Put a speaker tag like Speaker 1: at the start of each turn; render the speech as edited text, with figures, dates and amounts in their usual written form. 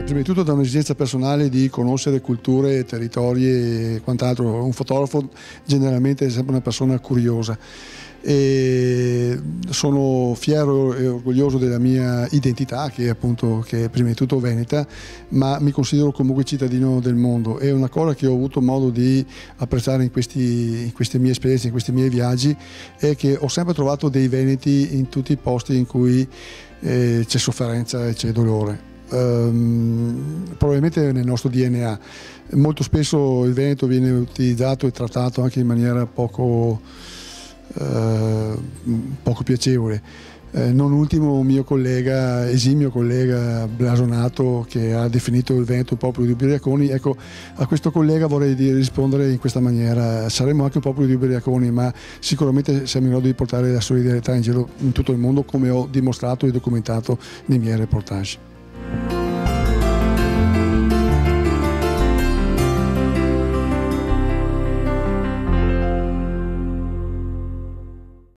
Speaker 1: Prima di tutto da un'esigenza personale di conoscere culture, territori e quant'altro. Un fotografo generalmente è sempre una persona curiosa e sono fiero e orgoglioso della mia identità, che è prima di tutto veneta, ma mi considero comunque cittadino del mondo. È una cosa che ho avuto modo di apprezzare in queste mie esperienze, in questi miei viaggi, è che ho sempre trovato dei veneti in tutti i posti in cui c'è sofferenza e c'è dolore. Probabilmente nel nostro DNA molto spesso il Veneto viene utilizzato e trattato anche in maniera poco piacevole, non ultimo un mio collega, esimio collega blasonato, che ha definito il Veneto il popolo di ubriaconi. Ecco, a questo collega vorrei rispondere in questa maniera: saremo anche un popolo di ubriaconi, ma sicuramente siamo in grado di portare la solidarietà in giro in tutto il mondo, come ho dimostrato e documentato nei miei reportage.